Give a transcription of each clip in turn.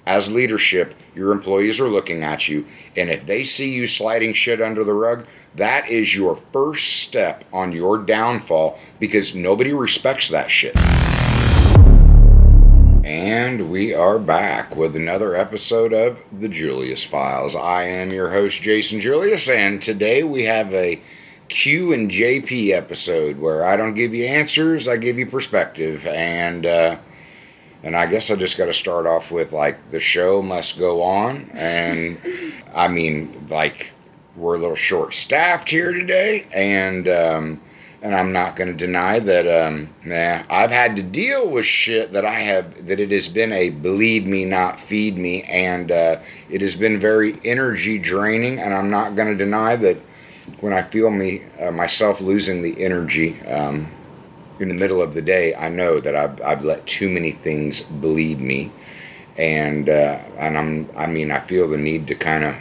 as leadership, your employees are looking at you, and if they see you sliding shit under the rug, that is your first step on your downfall, because nobody respects that shit. And we are back with another episode of the Julius Files. I am your host, Jason Julius, and today we have a Q&JP episode where I don't give you answers, I give you perspective. And I guess I just got to start off with, like, the show must go on. And I mean, like, we're a little short-staffed here today, and I'm not going to deny that I've had to deal with shit that it has been a bleed me, not feed me, and it has been very energy draining, and I'm not going to deny that when I feel myself losing the energy in the middle of the day, I know that I've let too many things bleed me, and I feel the need to kind of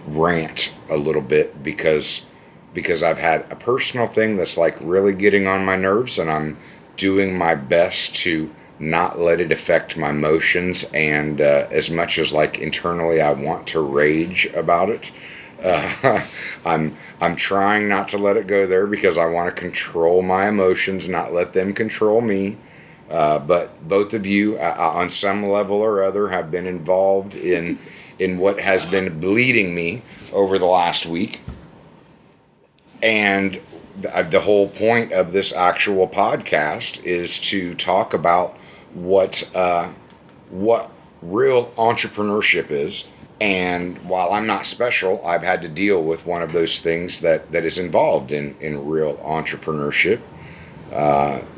rant a little bit because I've had a personal thing that's like really getting on my nerves, and I'm doing my best to not let it affect my emotions. And as much as, like, internally I want to rage about it, I'm trying not to let it go there because I want to control my emotions, not let them control me. But both of you, on some level or other, have been involved in what has been bleeding me over the last week. And the whole point of this actual podcast is to talk about what real entrepreneurship is. And while I'm not special, I've had to deal with one of those things that is involved in real entrepreneurship.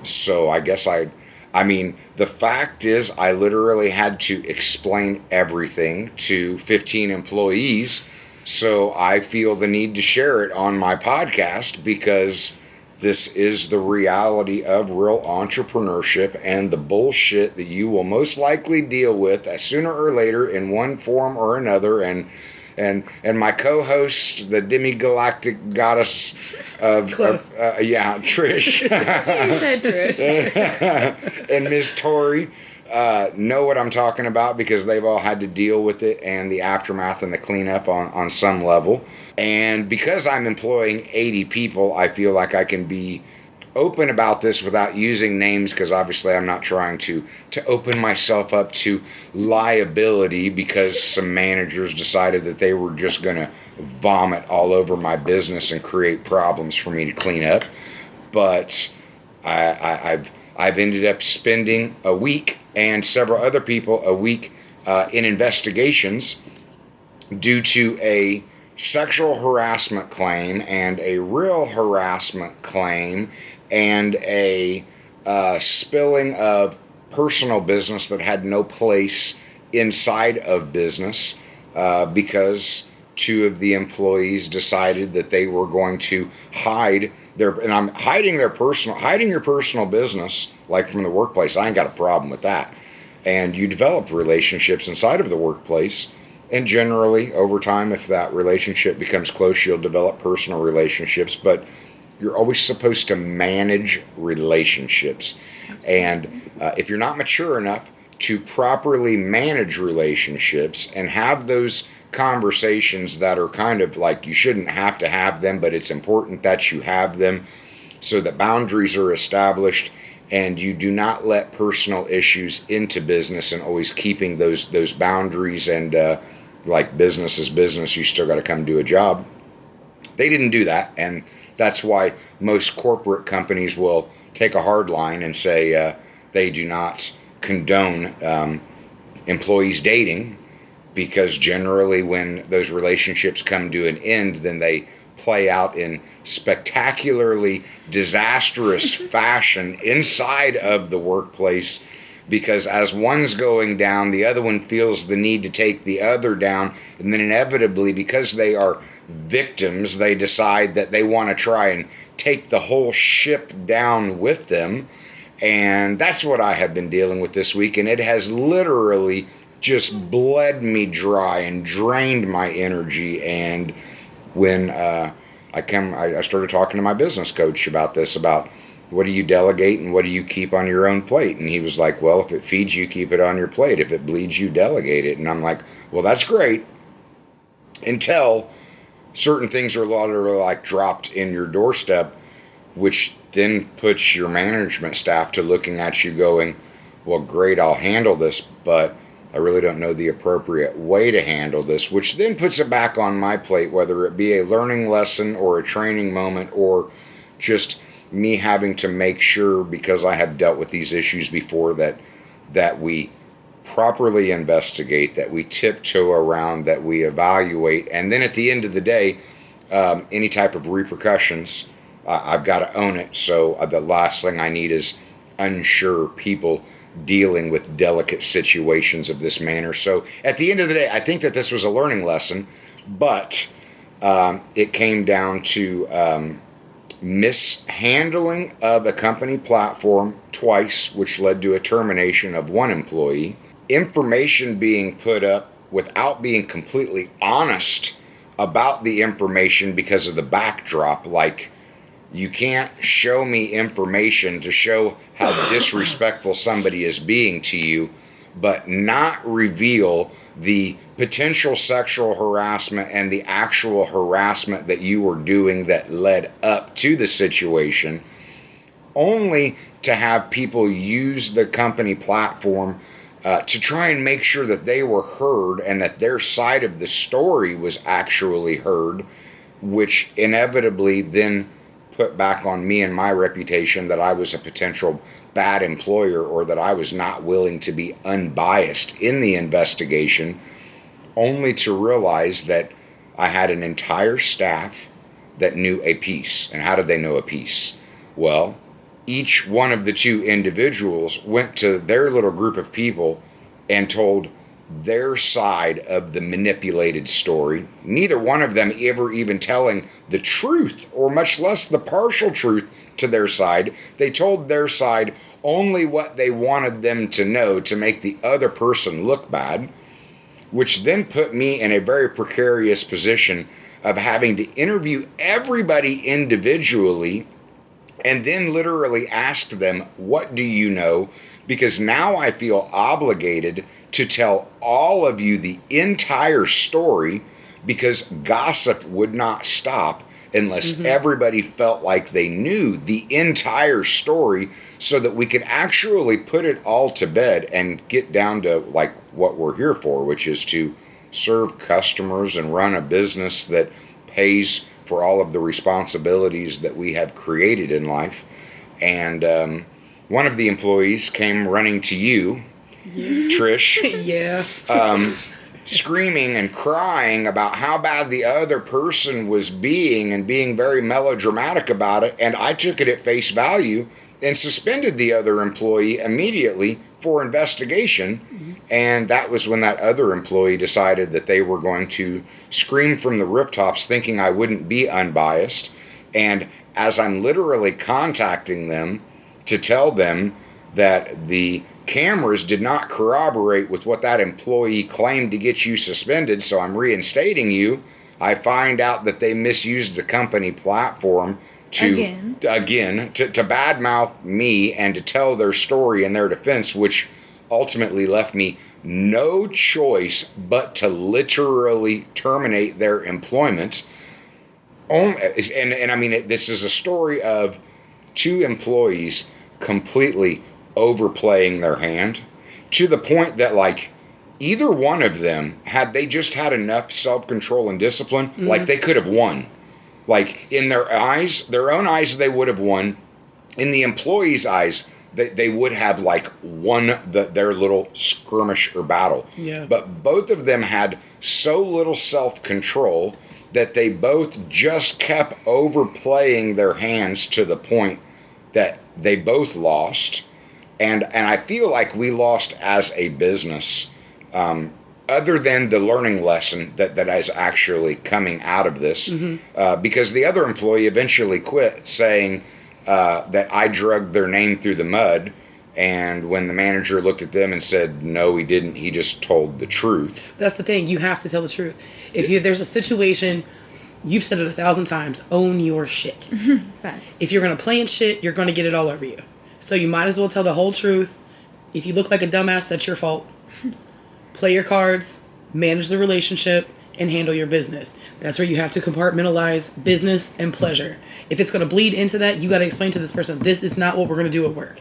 So I guess the fact is I literally had to explain everything to 15 employees. So I feel the need to share it on my podcast because this is the reality of real entrepreneurship and the bullshit that you will most likely deal with sooner or later in one form or another. And my co-host, the demi-galactic goddess of Trish. You said Trish. And Ms. Tori know what I'm talking about because they've all had to deal with it and the aftermath and the cleanup on some level. And because I'm employing 80 people, I feel like I can be open about this without using names, because obviously I'm not trying to open myself up to liability because some managers decided that they were just going to vomit all over my business and create problems for me to clean up. But I've ended up spending a week, and several other people a week, in investigations due to a sexual harassment claim and a real harassment claim and a spilling of personal business that had no place inside of business because two of the employees decided that they were going to hide your personal business, like from the workplace. I ain't got a problem with that. And you develop relationships inside of the workplace. And generally, over time, if that relationship becomes close, you'll develop personal relationships. But you're always supposed to manage relationships. And if you're not mature enough to properly manage relationships and have those conversations that are kind of like you shouldn't have to have them, but it's important that you have them so that boundaries are established and you do not let personal issues into business, and always keeping those boundaries and like business is business, you still got to come do a job. They didn't do that, and that's why most corporate companies will take a hard line and say they do not condone employees dating, because generally when those relationships come to an end, then they play out in spectacularly disastrous fashion inside of the workplace, because as one's going down, the other one feels the need to take the other down, and then inevitably, because they are victims, they decide that they want to try and take the whole ship down with them. And that's what I have been dealing with this week, and it has literally just bled me dry and drained my energy. And when I started talking to my business coach about this, about what do you delegate and what do you keep on your own plate? And he was like, well, if it feeds you, keep it on your plate. If it bleeds you, delegate it. And I'm like, well, that's great. Until certain things are literally like dropped in your doorstep, which then puts your management staff to looking at you going, well, great, I'll handle this, but I really don't know the appropriate way to handle this, which then puts it back on my plate, whether it be a learning lesson or a training moment or just me having to make sure, because I have dealt with these issues before, that we properly investigate, that we tiptoe around, that we evaluate, and then at the end of the day, any type of repercussions, I've got to own it. So the last thing I need is unsure people dealing with delicate situations of this manner. So at the end of the day, I think that this was a learning lesson, but it came down to mishandling of a company platform twice, which led to a termination of one employee. Information being put up without being completely honest about the information because of the backdrop. Like, you can't show me information to show how disrespectful somebody is being to you, but not reveal the potential sexual harassment and the actual harassment that you were doing that led up to the situation, only to have people use the company platform to try and make sure that they were heard and that their side of the story was actually heard, which inevitably then put back on me and my reputation that I was a potential bad employer or that I was not willing to be unbiased in the investigation, only to realize that I had an entire staff that knew a piece. And how did they know a piece? Well, each one of the two individuals went to their little group of people and told their side of the manipulated story. Neither one of them ever even telling the truth, or much less the partial truth to their side. They told their side only what they wanted them to know to make the other person look bad, which then put me in a very precarious position of having to interview everybody individually and then literally ask them, what do you know? Because now I feel obligated to tell all of you the entire story, because gossip would not stop unless everybody felt like they knew the entire story, so that we could actually put it all to bed and get down to like what we're here for, which is to serve customers and run a business that pays for all of the responsibilities that we have created in life. And one of the employees came running to you, Trish. Yeah. Screaming and crying about how bad the other person was being and being very melodramatic about it. And I took it at face value and suspended the other employee immediately for investigation. And that was when that other employee decided that they were going to scream from the rooftops, thinking I wouldn't be unbiased. And as I'm literally contacting them to tell them that the cameras did not corroborate with what that employee claimed to get you suspended, so I'm reinstating you, I find out that they misused the company platform to badmouth me and to tell their story in their defense, which ultimately left me no choice but to literally terminate their employment. And I mean, this is a story of two employees completely overplaying their hand, to the point that, like, either one of them, had they just had enough self-control and discipline, like, they could have won. Like, in their eyes, their own eyes, they would have won. In the employees' eyes, they would have, like, won their little skirmish or battle. Yeah. But both of them had so little self-control that they both just kept overplaying their hands to the point that they both lost. And I feel like we lost as a business, other than the learning lesson that is actually coming out of this, because the other employee eventually quit, saying that I drugged their name through the mud. And when the manager looked at them and said, no, he didn't, he just told the truth. That's the thing. You have to tell the truth. If there's a situation you've said it 1,000 times, own your shit. Facts. If you're going to play in shit, you're going to get it all over you. So you might as well tell the whole truth. If you look like a dumbass, that's your fault. Play your cards, manage the relationship, and handle your business. That's where you have to compartmentalize business and pleasure. If it's going to bleed into that, you got to explain to this person, this is not what we're going to do at work.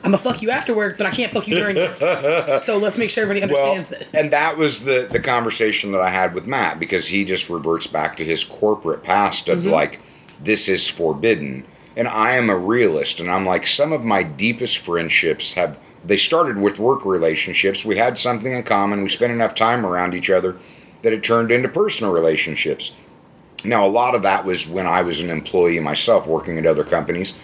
I'm going to fuck you after work, but I can't fuck you during work. So let's make sure everybody understands this. And that was the conversation that I had with Matt, because he just reverts back to his corporate past of like, this is forbidden. And I am a realist, and I'm like, some of my deepest friendships they started with work relationships. We had something in common. We spent enough time around each other that it turned into personal relationships. Now, a lot of that was when I was an employee myself working at other companies.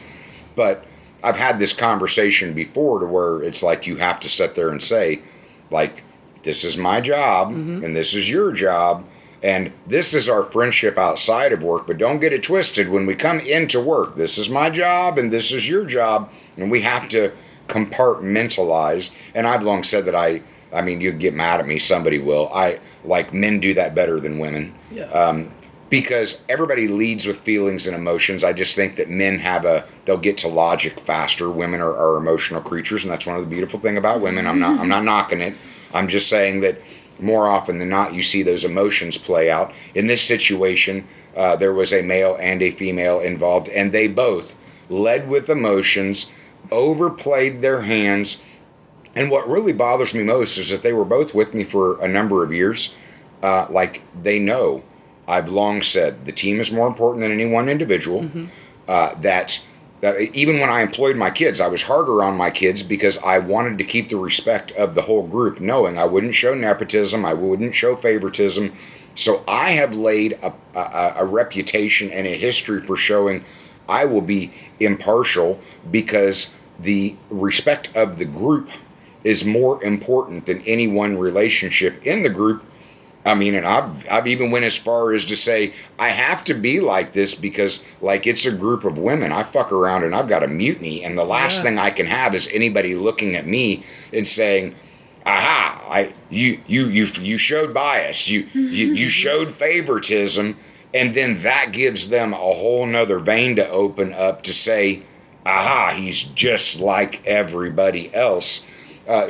But I've had this conversation before to where it's like you have to sit there and say, like, this is my job and this is your job. And this is our friendship outside of work, but don't get it twisted. When we come into work, this is my job and this is your job, and we have to compartmentalize. And I've long said that I mean, you get mad at me, somebody will. Men do that better than women. Yeah. Because everybody leads with feelings and emotions. I just think that men they'll get to logic faster. Women are emotional creatures, and that's one of the beautiful thing about women. I'm not knocking it. I'm just saying that more often than not, you see those emotions play out. In this situation, there was a male and a female involved, and they both led with emotions, overplayed their hands. And what really bothers me most is that they were both with me for a number of years. They know. I've long said the team is more important than any one individual. That even when I employed my kids, I was harder on my kids because I wanted to keep the respect of the whole group, knowing I wouldn't show nepotism, I wouldn't show favoritism. So I have laid a reputation and a history for showing I will be impartial because the respect of the group is more important than any one relationship in the group. I mean, and I've even went as far as to say I have to be like this because, like, it's a group of women. I fuck around and I've got a mutiny, and the last thing I can have is anybody looking at me and saying, "Aha! You showed bias. You showed favoritism," and then that gives them a whole nother vein to open up to say, "Aha! He's just like everybody else."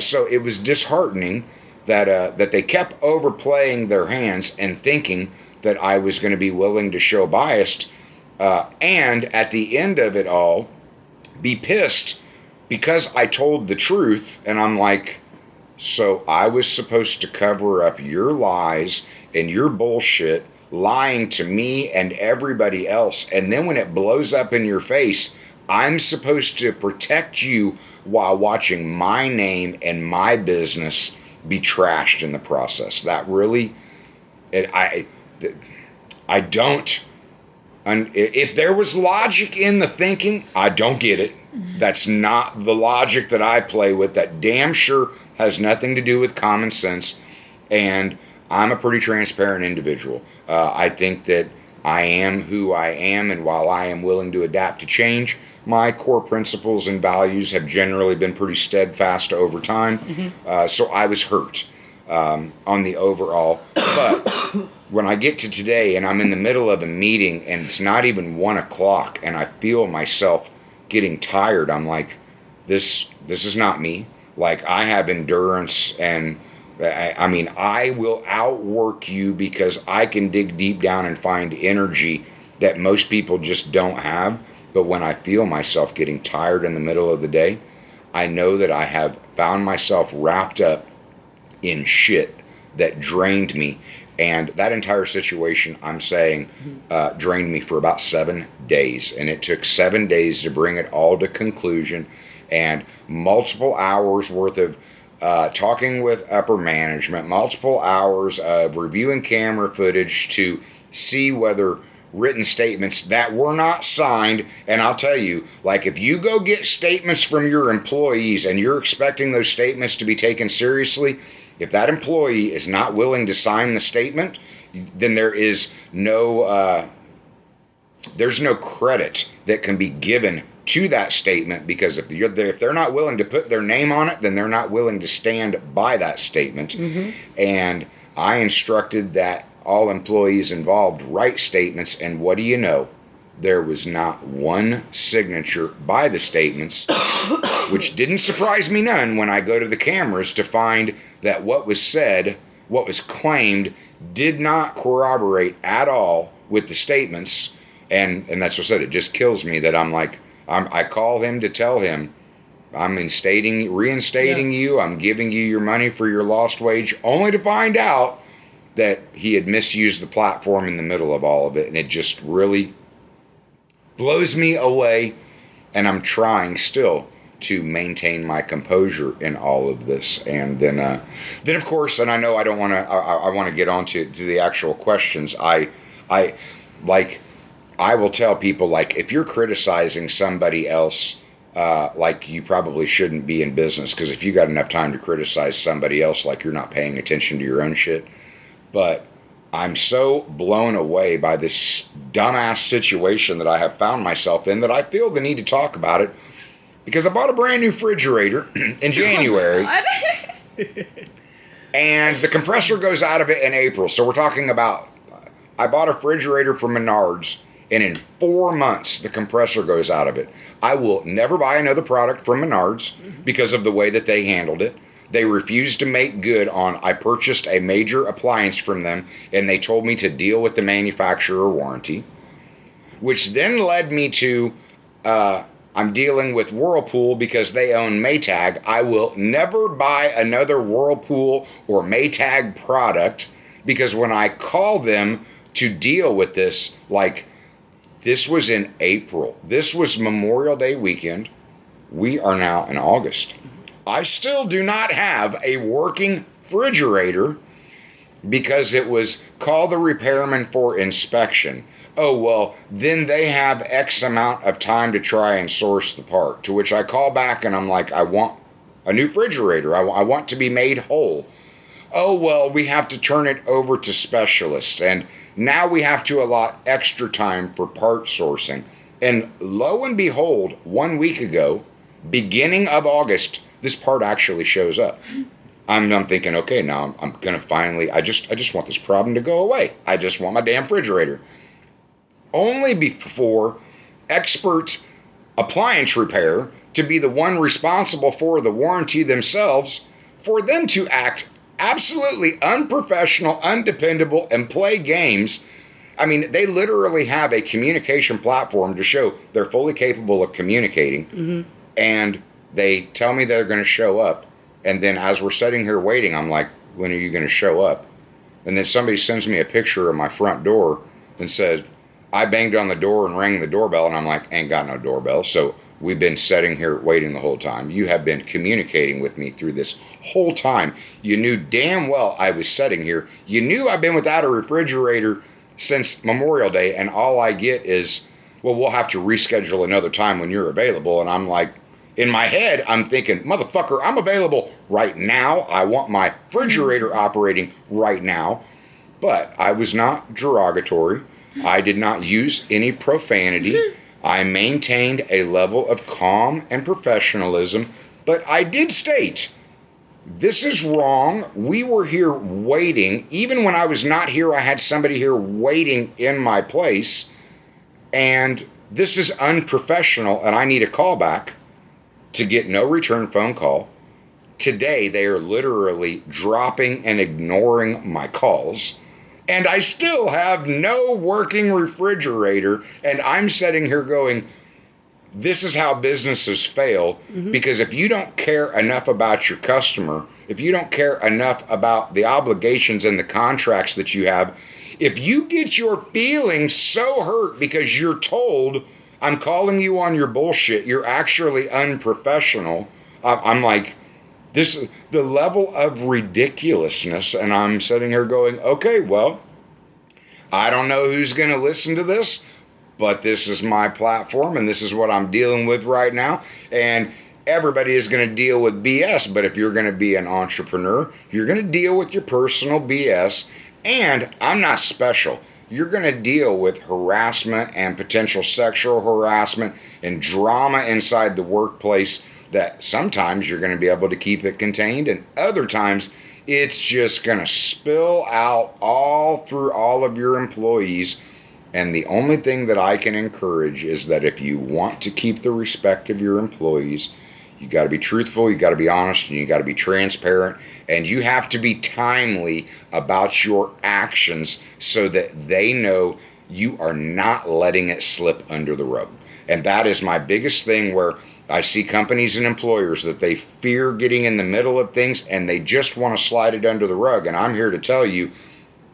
So it was disheartening that they kept overplaying their hands and thinking that I was going to be willing to show bias, and at the end of it all, be pissed because I told the truth. And I'm like, so I was supposed to cover up your lies and your bullshit, lying to me and everybody else, and then when it blows up in your face, I'm supposed to protect you while watching my name and my business be trashed in the process. That really, I don't. If there was logic in the thinking, I don't get it. That's not the logic that I play with. That damn sure has nothing to do with common sense. And I'm a pretty transparent individual. I think that I am who I am, and while I am willing to adapt to change, my core principles and values have generally been pretty steadfast over time. So I was hurt on the overall. But when I get to today and I'm in the middle of a meeting and it's not even 1 o'clock and I feel myself getting tired, I'm like, this is not me. Like, I have endurance, and I mean, I will outwork you because I can dig deep down and find energy that most people just don't have. But when I feel myself getting tired in the middle of the day, I know that I have found myself wrapped up in shit that drained me. And that entire situation, I'm saying, drained me for about 7 days. And it took 7 days to bring it all to conclusion, and multiple hours worth of talking with upper management, multiple hours of reviewing camera footage to see whether written statements that were not signed. And I'll tell you, like, if you go get statements from your employees and you're expecting those statements to be taken seriously, if that employee is not willing to sign the statement, then there is there's no credit that can be given to that statement, because if they're not willing to put their name on it, then they're not willing to stand by that statement. And I instructed that all employees involved write statements, and what do you know? There was not one signature by the statements, which didn't surprise me none when I go to the cameras to find that what was said, what was claimed, did not corroborate at all with the statements. And that's what I said. It just kills me that I call him to tell him, I'm reinstating you. I'm giving you your money for your lost wage, only to find out that he had misused the platform in the middle of all of it. And it just really blows me away. And I'm trying still to maintain my composure in all of this. And then of course, and I know I don't want to, I want to get on to the actual questions. I will tell people, like, if you're criticizing somebody else, like, you probably shouldn't be in business, because if you got enough time to criticize somebody else, like, you're not paying attention to your own shit. But I'm so blown away by this dumbass situation that I have found myself in that I feel the need to talk about it, because I bought a brand new refrigerator in January. Oh, And the compressor goes out of it in April. So we're talking about, I bought a refrigerator from Menards, and in 4 months, the compressor goes out of it. I will never buy another product from Menards because of the way that they handled it. They refused to make good on, I purchased a major appliance from them, and they told me to deal with the manufacturer warranty, which then led me to, I'm dealing with Whirlpool because they own Maytag. I will never buy another Whirlpool or Maytag product, because when I call them to deal with this, like, this was in April. This was Memorial Day weekend. We are now in August. I still do not have a working refrigerator because it was call the repairman for inspection. Oh, well, then they have X amount of time to try and source the part, to which I call back and I'm like, I want a new refrigerator. I want to be made whole. Oh, well, we have to turn it over to specialists, and now we have to allot extra time for part sourcing. And lo and behold, 1 week ago, beginning of August, this part actually shows up. I'm thinking, okay, now I'm going to finally, I just want this problem to go away. I just want my damn refrigerator. Only before expert appliance repair to be the one responsible for the warranty themselves, for them to act absolutely unprofessional, undependable, and play games. I mean, they literally have a communication platform to show they're fully capable of communicating, and they tell me they're going to show up. And then as we're sitting here waiting, I'm like, when are you going to show up? And then somebody sends me a picture of my front door and said, I banged on the door and rang the doorbell, and I'm like, ain't got no doorbell. So we've been sitting here waiting the whole time. You have been communicating with me through this whole time. You knew damn well I was sitting here. You knew I've been without a refrigerator since Memorial Day, and all I get is, well, we'll have to reschedule another time when you're available. And I'm like, in my head, I'm thinking, motherfucker, I'm available right now. I want my refrigerator operating right now. But I was not derogatory. I did not use any profanity. I maintained a level of calm and professionalism, but I did state, this is wrong. We were here waiting. Even when I was not here, I had somebody here waiting in my place, and this is unprofessional, and I need a call back to get no return phone call. Today, they are literally dropping and ignoring my calls. And I still have no working refrigerator, and I'm sitting here going, this is how businesses fail, because if you don't care enough about your customer, if you don't care enough about the obligations and the contracts that you have, if you get your feelings so hurt because you're told, I'm calling you on your bullshit, you're actually unprofessional, I'm like, this, the level of ridiculousness, and I'm sitting here going, okay, well, I don't know who's going to listen to this, but this is my platform, and this is what I'm dealing with right now, and everybody is going to deal with BS, but if you're going to be an entrepreneur, you're going to deal with your personal BS, and I'm not special. You're going to deal with harassment and potential sexual harassment and drama inside the workplace that sometimes you're going to be able to keep it contained, and other times It's just going to spill out all through all of your employees. And the only thing that I can encourage is that if you want to keep the respect of your employees, you got to be truthful, you got to be honest, and you got to be transparent, and you have to be timely about your actions so that they know you are not letting it slip under the rug. And that is my biggest thing, where I see companies and employers that they fear getting in the middle of things and they just want to slide it under the rug. And I'm here to tell you,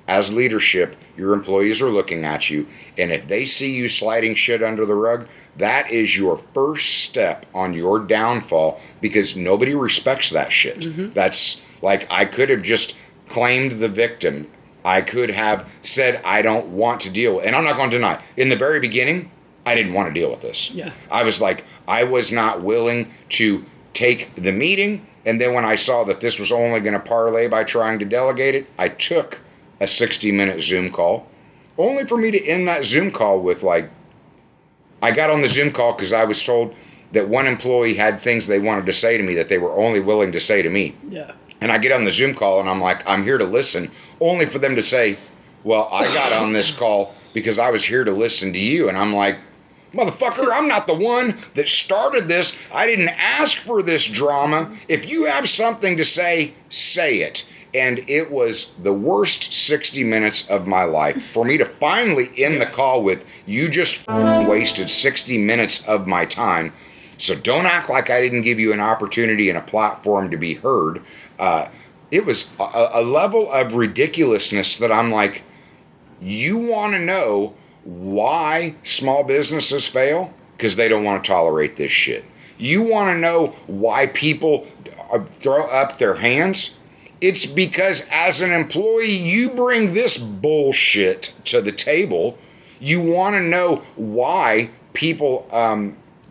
as leadership, your employees are looking at you, and if they see you sliding shit under the rug, that is your first step on your downfall, because nobody respects that shit. Mm-hmm. That's like, I could have just claimed the victim. I could have said, I don't want to deal with it. And I'm not going to deny, in the very beginning, I didn't want to deal with this. Yeah. I was like, I was not willing to take the meeting. And then when I saw that this was only going to parlay by trying to delegate it, I took a 60-minute Zoom call, only for me to end that Zoom call with, like, I got on the Zoom call because I was told that one employee had things they wanted to say to me that they were only willing to say to me. Yeah. And I get on the Zoom call and I'm like, I'm here to listen, only for them to say, well, I got on this call because I was here to listen to you. And I'm like, motherfucker, I'm not the one that started this. I didn't ask for this drama. If you have something to say, say it. And it was the worst 60 minutes of my life. For me to finally end the call with, you just wasted 60 minutes of my time. So don't act like I didn't give you an opportunity and a platform to be heard. It was a level of ridiculousness that I'm like, you want to know why small businesses fail? Because they don't want to tolerate this shit. You want to know why people throw up their hands? It's because as an employee, you bring this bullshit to the table. You want to know why people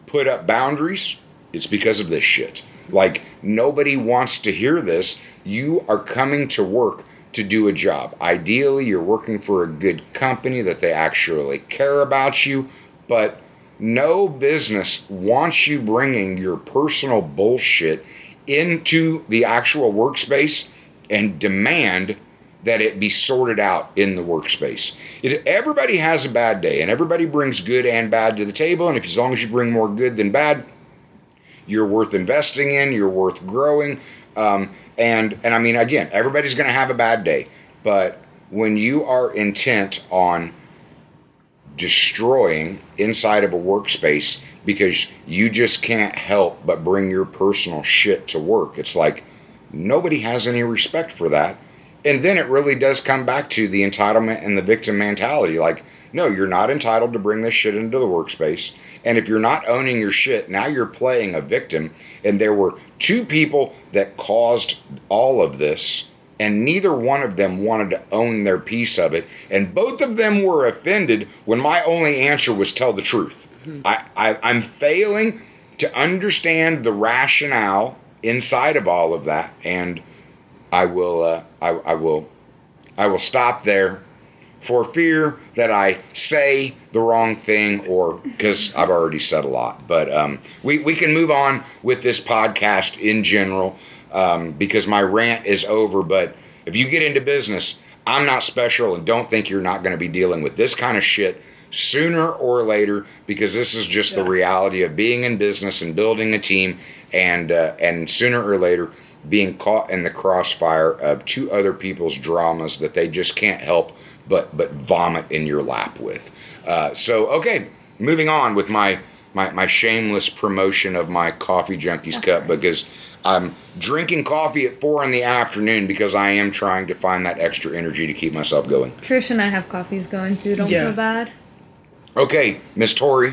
put up boundaries? It's because of this shit. Like, nobody wants to hear this. You are coming to work to do a job. Ideally, you're working for a good company that they actually care about you, but no business wants you bringing your personal bullshit into the actual workspace and demand that it be sorted out in the workspace. Everybody has a bad day, and everybody brings good and bad to the table, and as long as you bring more good than bad, you're worth investing in, you're worth growing. And I mean, again, everybody's going to have a bad day, but when you are intent on destroying inside of a workspace because you just can't help but bring your personal shit to work, it's like nobody has any respect for that. And then it really does come back to the entitlement and the victim mentality. Like, no, you're not entitled to bring this shit into the workspace. And if you're not owning your shit, now you're playing a victim. And there were two people that caused all of this, and neither one of them wanted to own their piece of it. And both of them were offended when my only answer was tell the truth. Mm-hmm. I'm failing to understand the rationale inside of all of that, and I will stop there for fear that I say the wrong thing, or because I've already said a lot. But we can move on with this podcast in general, because my rant is over. But if you get into business, I'm not special, and don't think you're not going to be dealing with this kind of shit sooner or later, because this is just the reality of being in business and building a team, and sooner or later being caught in the crossfire of two other people's dramas that they just can't help but vomit in your lap with. So, okay, moving on with my shameless promotion of my Coffee Junkies cup, because I'm drinking coffee at 4 p.m. because I am trying to find that extra energy to keep myself going. Trish and I have coffees going too. Don't feel bad. Okay, Miss Tori,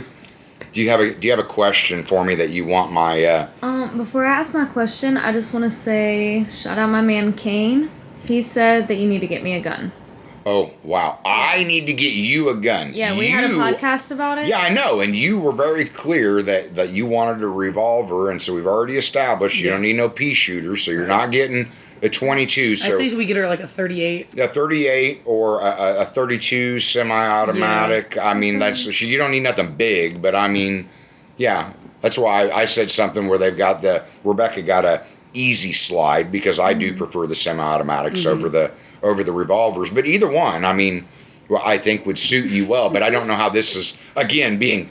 do you have a question for me that you want my? Before I ask my question, I just want to say shout out my man Kane. He said that you need to get me a gun. Oh, wow. I need to get you a gun. Yeah, we had a podcast about it. Yeah, I know. And you were very clear that you wanted a revolver. And so we've already established you don't need no pea shooter. So you're not getting a 22. So I think we get her like a 38. A 38 or a 32 semi-automatic. Yeah. I mean, you don't need nothing big. But I mean, yeah. That's why I said something where Rebecca got a easy slide because I do prefer the semi-automatics over the revolvers. But either one, I mean, well, I think would suit you well. But I don't know how this is, again, being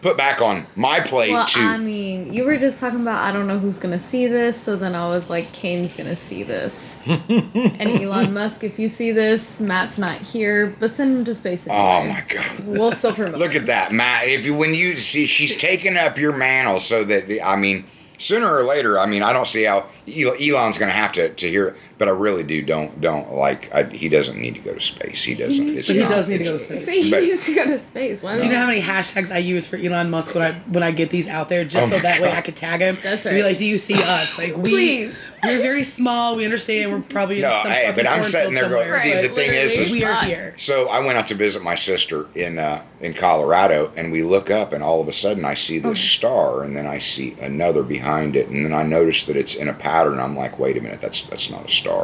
put back on my plate. Well, I mean, you were just talking about I don't know who's gonna see this, so then I was like, Kane's gonna see this, and Elon Musk, if you see this, Matt's not here, but send him to space. Oh my God! We'll still promote. Look at that, Matt. When you see, she's taking up your mantle, so that I mean, sooner or later, I mean, I don't see how Elon's going to have to hear it, but I really don't like. He doesn't need to go to space. He doesn't. He does need to go to space. See, he needs to go to space. Why do you know how many hashtags I use for Elon Musk when I get these out there, just so that way I could tag him? That's right. And be like, do you see us? Like we're very small. We understand. We're probably in some fucking but I'm sitting there going. See, the thing is we are here. So I went out to visit my sister in Colorado, and we look up, and all of a sudden I see this star, and then I see another behind it, and then I notice that it's in a pattern. I'm like, wait a minute, that's not a star.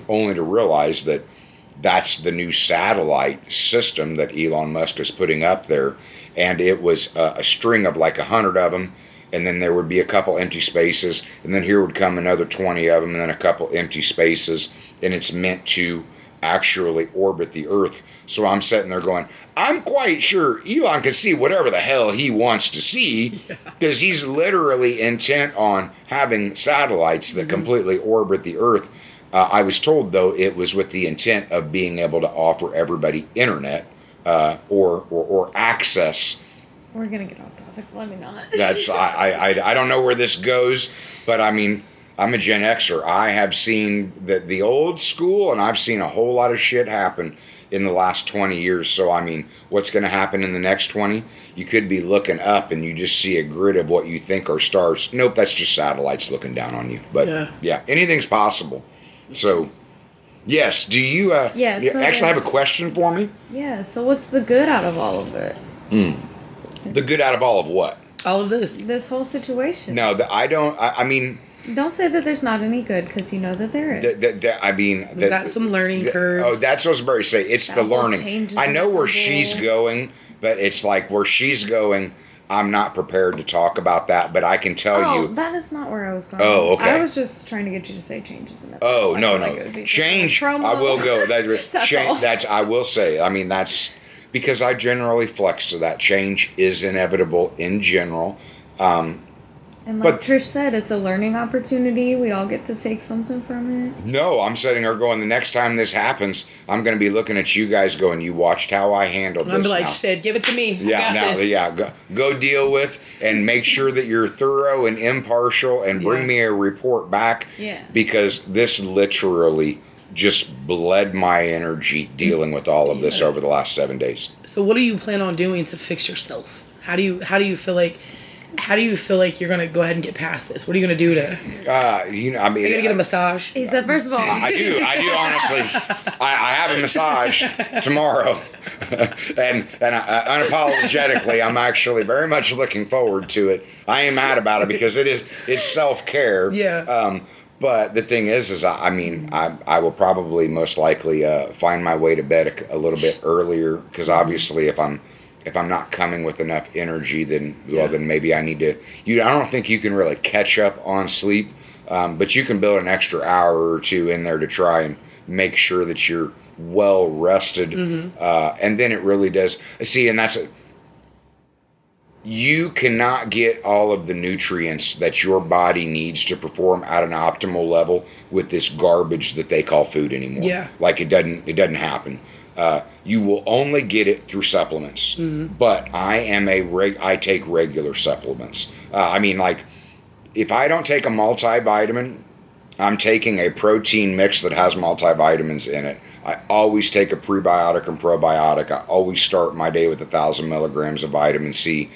Only to realize that that's the new satellite system that Elon Musk is putting up there, and it was a string of like 100 of them, and then there would be a couple empty spaces, and then here would come another 20 of them, and then a couple empty spaces, and it's meant to actually orbit the Earth. So I'm sitting there going, I'm quite sure Elon can see whatever the hell he wants to see, because he's literally intent on having satellites that completely orbit the Earth. I was told, though, it was with the intent of being able to offer everybody internet or access. We're gonna get off topic. Let me not. That's I don't know where this goes, but I mean, I'm a Gen Xer. I have seen the old school, and I've seen a whole lot of shit happen in the last 20 years. So, I mean, what's going to happen in the next 20? You could be looking up and you just see a grid of what you think are stars. Nope, that's just satellites looking down on you. But, yeah anything's possible. So, yes, do you actually have a question for me? Yeah, so what's the good out of all of it? The good out of all of what? All of this. This whole situation. No, I mean... Don't say that there's not any good, because you know that there is. I mean... We've got some learning curves. Oh, that's what I was about to say. It's the learning. I know where she's going, but it's like where she's going, I'm not prepared to talk about that, but I can tell you... that is not where I was going. Oh, okay. I was just trying to get you to say changes in it. Oh, no. Change, I will go. That's I will say. I mean, that's... Because I generally flex to that. Change is inevitable in general. And like Trish said, it's a learning opportunity. We all get to take something from it. No, I'm sitting there going, the next time this happens, I'm going to be looking at you guys going, you watched how I handled this. I'm like, shit, give it to me. Go deal with and make sure that you're thorough and impartial and bring me a report back. Yeah. Because this literally just bled my energy dealing with all of this over the last 7 days. So what do you plan on doing to fix yourself? How do you feel like you're going to go ahead and get past this? What are you going to do to... I mean... You're going to get a massage? He said, first of all... I do, honestly. I have a massage tomorrow. and unapologetically, I'm actually very much looking forward to it. I ain't mad about it because it's self-care. Yeah. But the thing is I will probably most likely find my way to bed a little bit earlier, because obviously if I'm not coming with enough energy, then maybe I need to. I don't think you can really catch up on sleep, but you can build an extra hour or two in there to try and make sure that you're well rested, and then it really does. See, and that's you cannot get all of the nutrients that your body needs to perform at an optimal level with this garbage that they call food anymore. Yeah, like it doesn't happen. You will only get it through supplements. But I take regular supplements. I mean, like, if I don't take a multivitamin, I'm taking a protein mix that has multivitamins in it. I always take a prebiotic and probiotic. I always start my day with 1,000 milligrams of vitamin C.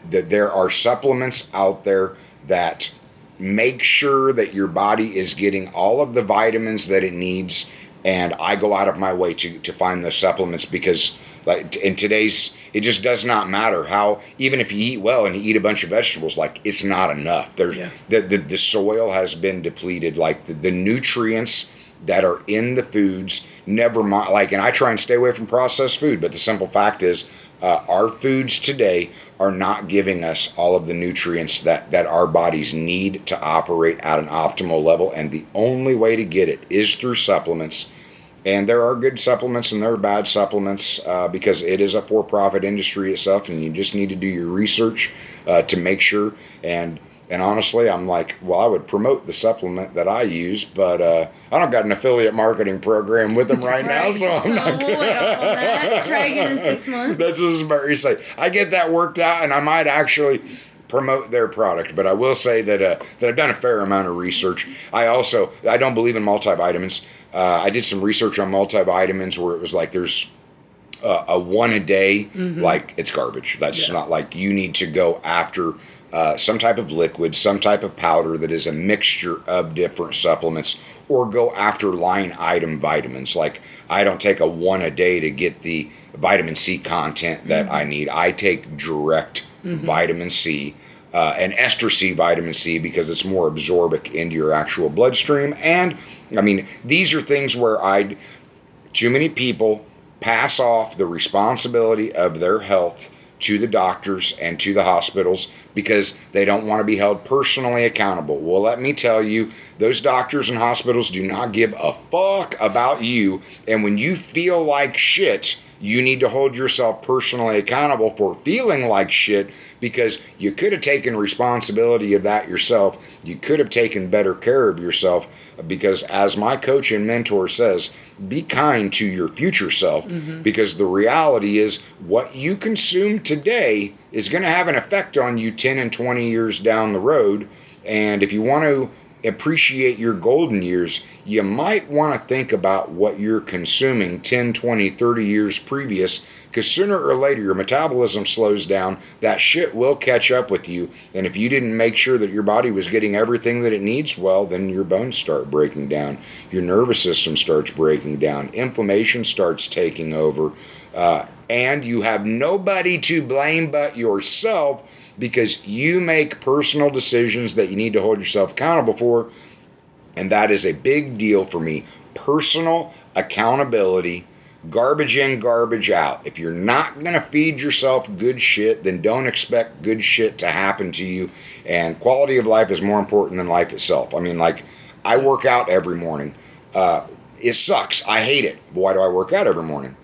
There are supplements out there that make sure that your body is getting all of the vitamins that it needs. And I go out of my way to find the supplements, because like in today's, it just does not matter how, even if you eat well and you eat a bunch of vegetables, like it's not enough. The soil has been depleted, like the nutrients that are in the foods, never mind, like, and I try and stay away from processed food, but the simple fact is Our foods today are not giving us all of the nutrients that our bodies need to operate at an optimal level, and the only way to get it is through supplements. And there are good supplements and there are bad supplements because it is a for-profit industry itself, and you just need to do your research to make sure. And honestly, I'm like, well, I would promote the supplement that I use, but I don't got an affiliate marketing program with them right now, so I'm not we'll wait off on that. Try again in 6 months. That's what Mary say. I get that worked out, and I might actually promote their product, but I will say that I've done a fair amount of research. I don't believe in multivitamins. I did some research on multivitamins where it was like there's a one a day, like it's garbage. That's not like you need to go after some type of liquid, some type of powder that is a mixture of different supplements, or go after line item vitamins. Like I don't take a one a day to get the vitamin C content that I need. I take direct vitamin C and ester C vitamin C because it's more absorbic into your actual bloodstream. And I mean, these are things where too many people pass off the responsibility of their health to the doctors and to the hospitals because they don't want to be held personally accountable. Well, let me tell you, those doctors and hospitals do not give a fuck about you. And when you feel like shit, you need to hold yourself personally accountable for feeling like shit, because you could have taken responsibility of that yourself. You could have taken better care of yourself, because as my coach and mentor says, be kind to your future self, because the reality is what you consume today is going to have an effect on you 10 and 20 years down the road. And if you want to appreciate your golden years, you might want to think about what you're consuming 10, 20, 30 years previous, because sooner or later your metabolism slows down, that shit will catch up with you, and if you didn't make sure that your body was getting everything that it needs, well, then your bones start breaking down, your nervous system starts breaking down, inflammation starts taking over, and you have nobody to blame but yourself, because you make personal decisions that you need to hold yourself accountable for. And that is a big deal for me. Personal accountability, garbage in, garbage out. If you're not going to feed yourself good shit, then don't expect good shit to happen to you. And quality of life is more important than life itself. I mean, like, I work out every morning. It sucks. I hate it. Why do I work out every morning?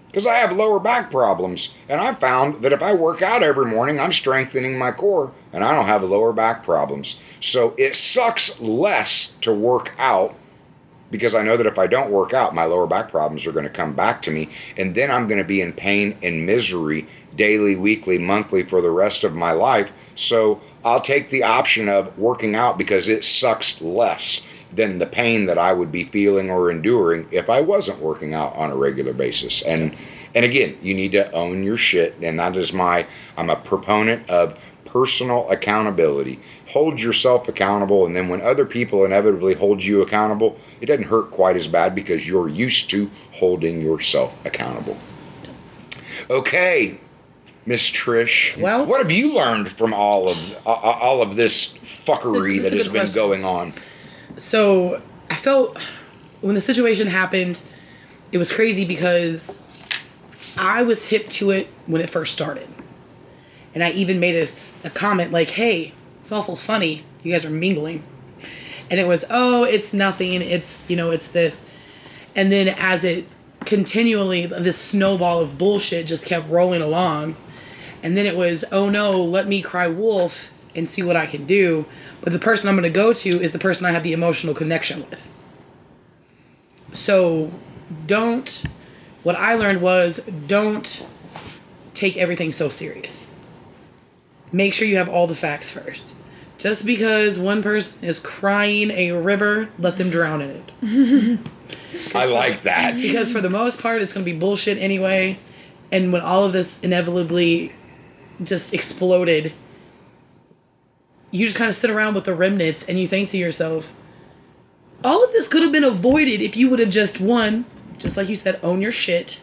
Because I have lower back problems, and I found that if I work out every morning, I'm strengthening my core, and I don't have lower back problems. So it sucks less to work out, because I know that if I don't work out, my lower back problems are going to come back to me, and then I'm going to be in pain and misery daily, weekly, monthly for the rest of my life. So I'll take the option of working out because it sucks less than the pain that I would be feeling or enduring if I wasn't working out on a regular basis. And again, you need to own your shit, and that is I'm a proponent of personal accountability. Hold yourself accountable, and then when other people inevitably hold you accountable, it doesn't hurt quite as bad because you're used to holding yourself accountable. Okay, Miss Trish, well, what have you learned from all of this fuckery that has been going on? So I felt when the situation happened, it was crazy because I was hip to it when it first started. And I even made a comment like, hey, it's awful funny. You guys are mingling. And it was, oh, it's nothing. It's, it's this. And then as it continually, this snowball of bullshit just kept rolling along. And then it was, oh no, let me cry wolf and see what I can do. But the person I'm going to go to is the person I have the emotional connection with. So what I learned was, don't take everything so serious. Make sure you have all the facts first. Just because one person is crying a river, let them drown in it. I like that. Because for the most part, it's going to be bullshit anyway. And when all of this inevitably just exploded, you just kind of sit around with the remnants and you think to yourself, all of this could have been avoided if you would have just, one, just like you said, own your shit,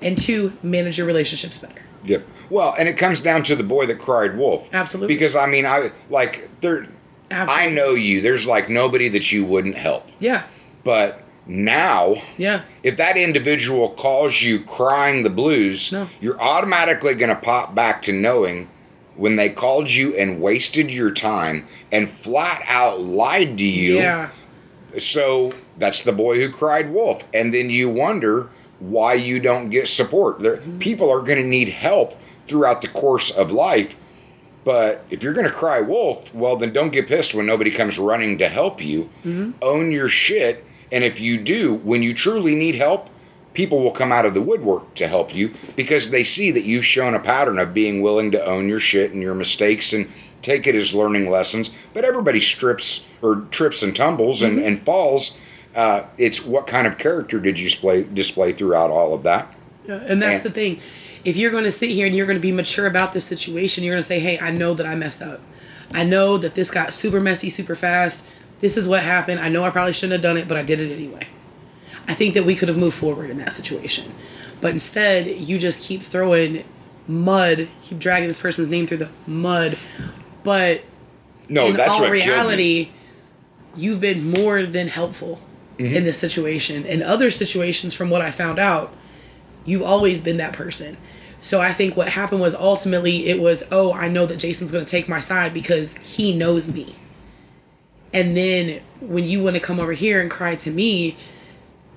and two, manage your relationships better. Yep. Well, and it comes down to the boy that cried wolf. Absolutely. Because I mean, I know you. There's like nobody that you wouldn't help. Yeah. But Now, Yeah. if that individual calls you crying the blues, No. you're automatically going to pop back to knowing when they called you and wasted your time and flat out lied to you. Yeah. So that's the boy who cried wolf. And then you wonder why you don't get support. People are going to need help throughout the course of life. But if you're going to cry wolf, well, then don't get pissed when nobody comes running to help you. Own your shit. And if you do, when you truly need help, people will come out of the woodwork to help you because they see that you've shown a pattern of being willing to own your shit and your mistakes and take it as learning lessons. But everybody trips and tumbles and falls. It's what kind of character did you display throughout all of that? Yeah, and that's the thing. If you're going to sit here and you're going to be mature about this situation, you're going to say, hey, I know that I messed up. I know that this got super messy, super fast. This is what happened. I know I probably shouldn't have done it, but I did it anyway. I think that we could have moved forward in that situation. But instead, you just keep throwing mud, keep dragging this person's name through the mud. But No, in that's all what killed me. reality, you've been more than helpful in this situation. In other situations, from what I found out, you've always been that person. So I think what happened was ultimately it was, oh, I know that Jason's going to take my side because he knows me. And then when you want to come over here and cry to me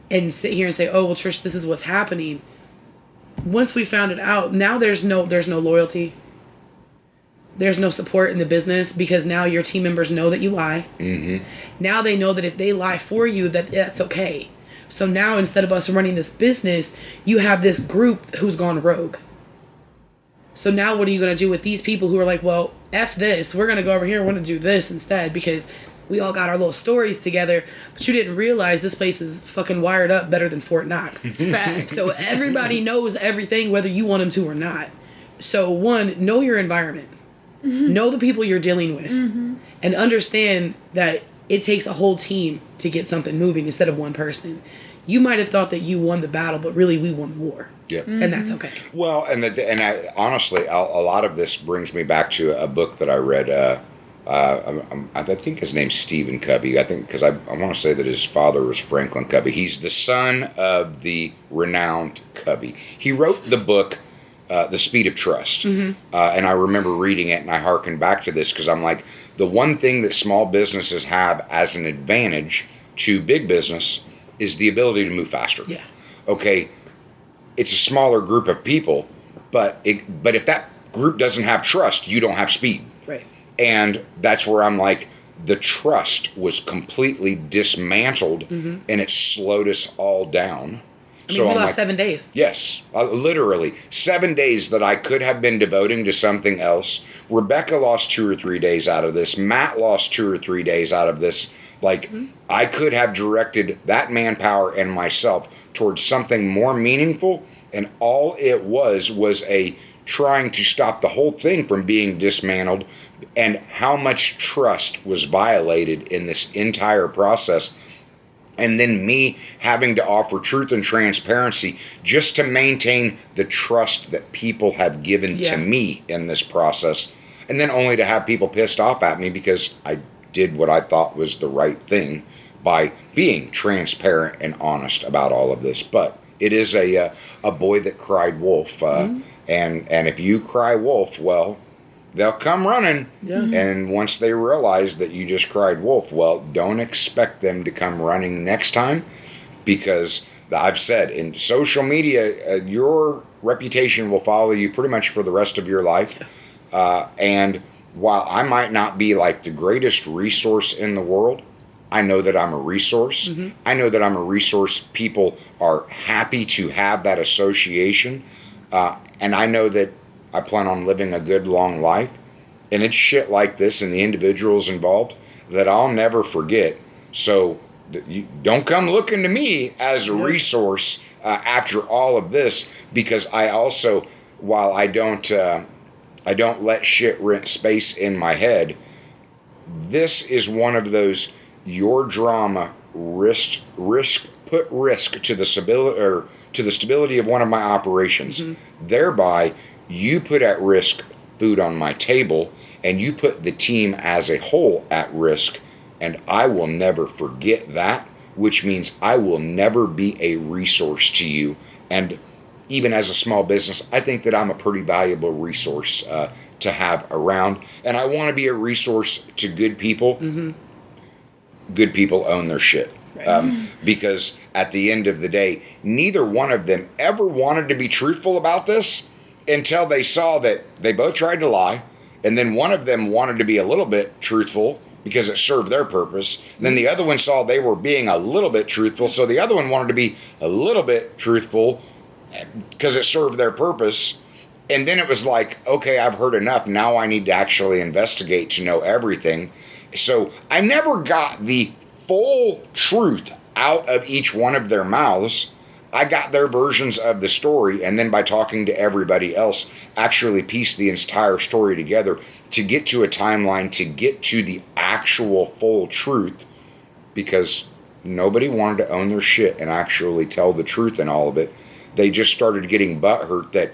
and sit here and say, oh, well, Trish, this is what's happening. Once we found it out, now there's no loyalty. There's no support in the business because now your team members know that you lie. Now they know that if they lie for you, that's okay. So now instead of us running this business, you have this group who's gone rogue. So now what are you going to do with these people who are like, well, F this. We're going to go over here and we're going to do this instead because we all got our little stories together, but you didn't realize this place is fucking wired up better than Fort Knox. Facts. So everybody knows everything, whether you want them to or not. So one, know your environment. Know the people you're dealing with. And understand that it takes a whole team to get something moving instead of one person. You might have thought that you won the battle, but really we won the war. Yep. And that's okay. Well, honestly, a lot of this brings me back to a book that I read. I think his name's Stephen Covey. I think because I want to say that his father was Franklin Covey. He's the son of the renowned Covey. He wrote the book The Speed of Trust. And I remember reading it and I hearkened back to this because I'm like, the one thing that small businesses have as an advantage to big business is the ability to move faster. Yeah. Okay, it's a smaller group of people, but if that group doesn't have trust, you don't have speed. Right. And that's where I'm like, the trust was completely dismantled and it slowed us all down. I mean, we lost 7 days. Yes, literally 7 days that I could have been devoting to something else. Rebecca lost 2 or 3 days out of this. Matt lost 2 or 3 days out of this. Like, I could have directed that manpower and myself towards something more meaningful, and all it was a trying to stop the whole thing from being dismantled, and how much trust was violated in this entire process. And then me having to offer truth and transparency just to maintain the trust that people have given to me in this process. And then only to have people pissed off at me because I did what I thought was the right thing by being transparent and honest about all of this. But it is a boy that cried wolf. And if you cry wolf, well, they'll come running. Yeah. And once they realize that you just cried wolf, well, don't expect them to come running next time, because I've said in social media, your reputation will follow you pretty much for the rest of your life. And while I might not be like the greatest resource in the world, I know that I'm a resource. I know that I'm a resource. People are happy to have that association. And I know that I plan on living a good, long life. And it's shit like this and the individuals involved that I'll never forget. So you don't come looking to me as a resource after all of this, because I also, while I don't let shit rent space in my head, this is one of those your drama put risk to the stability of one of my operations. Thereby, you put at risk food on my table, and you put the team as a whole at risk, and I will never forget that which means I will never be a resource to you. And even as a small business, I think that I'm a pretty valuable resource to have around. And I want to be a resource to good people. Mm-hmm. Good people own their shit. Right. Because at the end of the day, neither one of them ever wanted to be truthful about this until they saw that they both tried to lie. And then one of them wanted to be a little bit truthful because it served their purpose. And then the other one saw they were being a little bit truthful. So the other one wanted to be a little bit truthful because it served their purpose. And then it was like, okay, I've heard enough. Now I need to actually investigate to know everything. So I never got the full truth out of each one of their mouths. I got their versions of the story, and then by talking to everybody else, actually pieced the entire story together to get to a timeline, to get to the actual full truth, because nobody wanted to own their shit and actually tell the truth in all of it. They just started getting butthurt that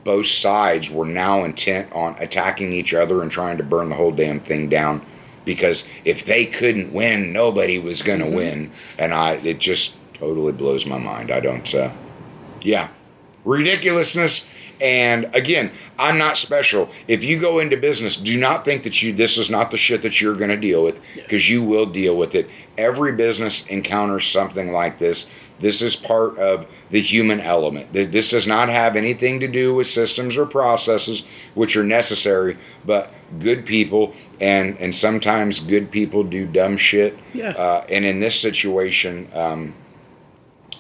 both sides were now intent on attacking each other and trying to burn the whole damn thing down. Because if they couldn't win, nobody was going to win. And it just totally blows my mind. I don't, ridiculousness. And again, I'm not special. If you go into business, do not think that this is not the shit that you're going to deal with, because you will deal with it. Every business encounters something like this. This is part of the human element. This does not have anything to do with systems or processes, which are necessary, but good people, and sometimes good people do dumb shit. Yeah. And in this situation,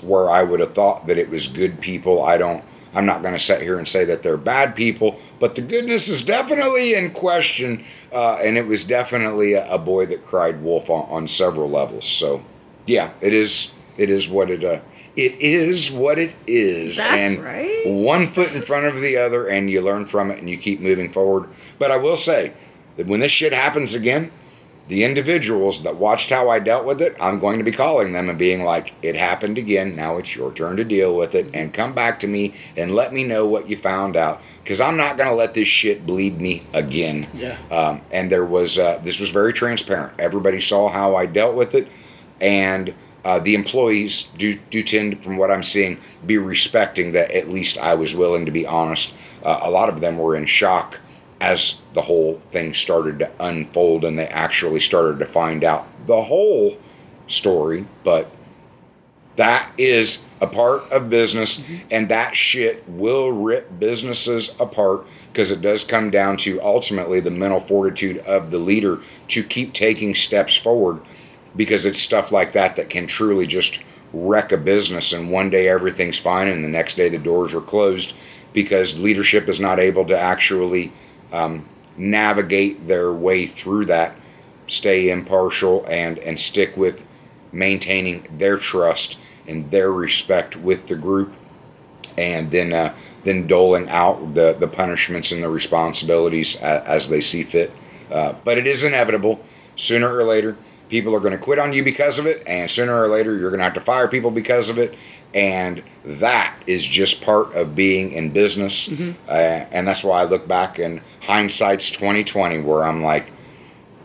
where I would have thought that it was good people, I'm not going to sit here and say that they're bad people, but the goodness is definitely in question, and it was definitely a boy that cried wolf on several levels. So, yeah, it is what it is. That's and right. One foot in front of the other, and you learn from it and you keep moving forward. But I will say that when this shit happens again, the individuals that watched how I dealt with it, I'm going to be calling them and being like, it happened again. Now it's your turn to deal with it, and come back to me and let me know what you found out, because I'm not going to let this shit bleed me again. Yeah. And there was, this was very transparent. Everybody saw how I dealt with it, and the employees do tend, from what I'm seeing, be respecting that at least I was willing to be honest. A lot of them were in shock as the whole thing started to unfold and they actually started to find out the whole story. But that is a part of business, and that shit will rip businesses apart, because it does come down to ultimately the mental fortitude of the leader to keep taking steps forward. Because it's stuff like that can truly just wreck a business, and one day everything's fine and the next day the doors are closed, because leadership is not able to actually navigate their way through that, stay impartial, and stick with maintaining their trust and their respect with the group, and then doling out the punishments and the responsibilities as they see fit. But it is inevitable. Sooner or later, people are going to quit on you because of it, and sooner or later you're going to have to fire people because of it, and that is just part of being in business. And that's why I look back, and hindsight's 2020, where I'm like,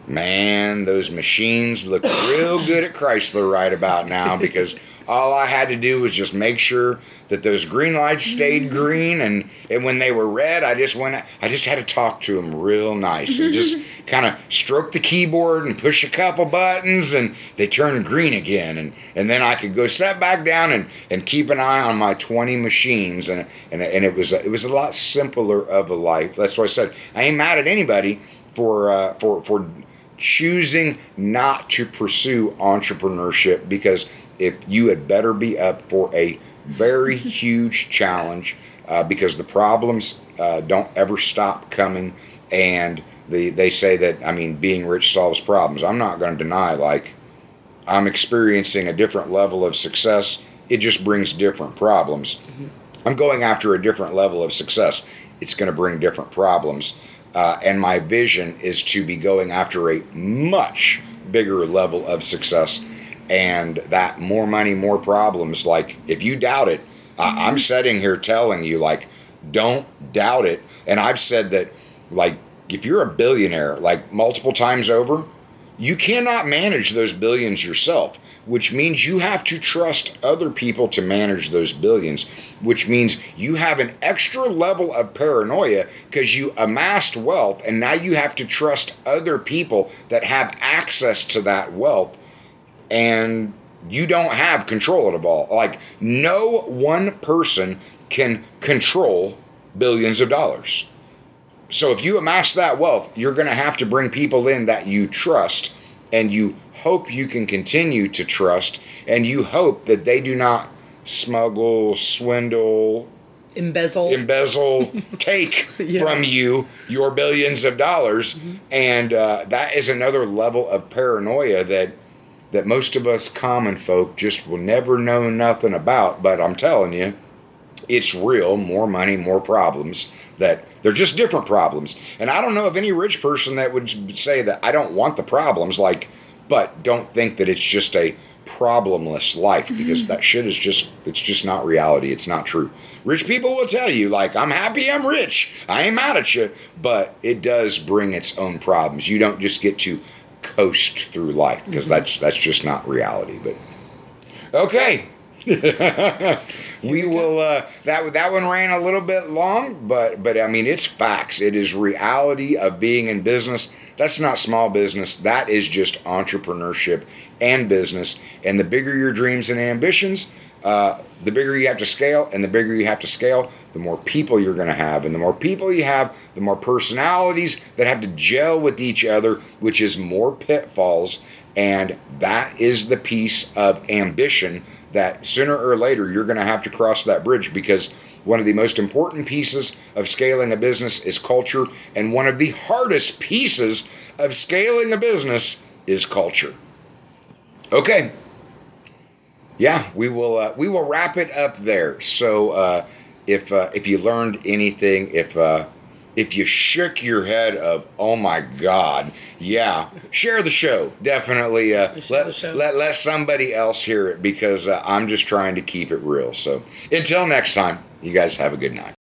man, those machines look real good at Chrysler right about now, because all I had to do was just make sure that those green lights stayed green, and when they were red, I just had to talk to them real nice and just kind of stroke the keyboard and push a couple buttons, and they turned green again, and then I could go sit back down and keep an eye on my 20 machines, and it was a lot simpler of a life. That's why I said I ain't mad at anybody for choosing not to pursue entrepreneurship, because if you had better be up for a very huge challenge, because the problems don't ever stop coming, and they say that, I mean, being rich solves problems. I'm not going to deny, like, I'm experiencing a different level of success. It just brings different problems. I'm going after a different level of success. It's going to bring different problems. And my vision is to be going after a much bigger level of success, and that more money, more problems. Like, if you doubt it, I'm sitting here telling you, like, don't doubt it. And I've said that, like, if you're a billionaire, like, multiple times over, you cannot manage those billions yourself. which means you have to trust other people to manage those billions, which means you have an extra level of paranoia because you amassed wealth and now you have to trust other people that have access to that wealth, and you don't have control of it all. Like, no one person can control billions of dollars. So if you amass that wealth, you're going to have to bring people in that you trust, and you hope you can continue to trust, and you hope that they do not smuggle, swindle, embezzle, take from you your billions of dollars. Mm-hmm. And that is another level of paranoia that most of us common folk just will never know nothing about. But I'm telling you, it's real. More money, more problems. That they're just different problems. And I don't know of any rich person that would say that I don't want the problems, but don't think that it's just a problemless life, because that shit is it's just not reality. It's not true. Rich people will tell you, like, I'm happy I'm rich. I ain't mad at you. But it does bring its own problems. You don't just get to coast through life, because that's just not reality. But okay. We will that one ran a little bit long, but I mean, it's facts. It is reality of being in business. That's not small business. That is just entrepreneurship and business. And the bigger your dreams and ambitions, the bigger you have to scale, and the bigger you have to scale, the more people you're going to have. And the more people you have, the more personalities that have to gel with each other, which is more pitfalls. And that is the piece of ambition that sooner or later you're going to have to cross that bridge, because one of the most important pieces of scaling a business is culture, and one of the hardest pieces of scaling a business is culture. Okay. Yeah, we will wrap it up there. So if you learned anything, if you shook your head of, oh my God, yeah, share the show. Definitely let somebody else hear it, because I'm just trying to keep it real. So until next time, you guys have a good night.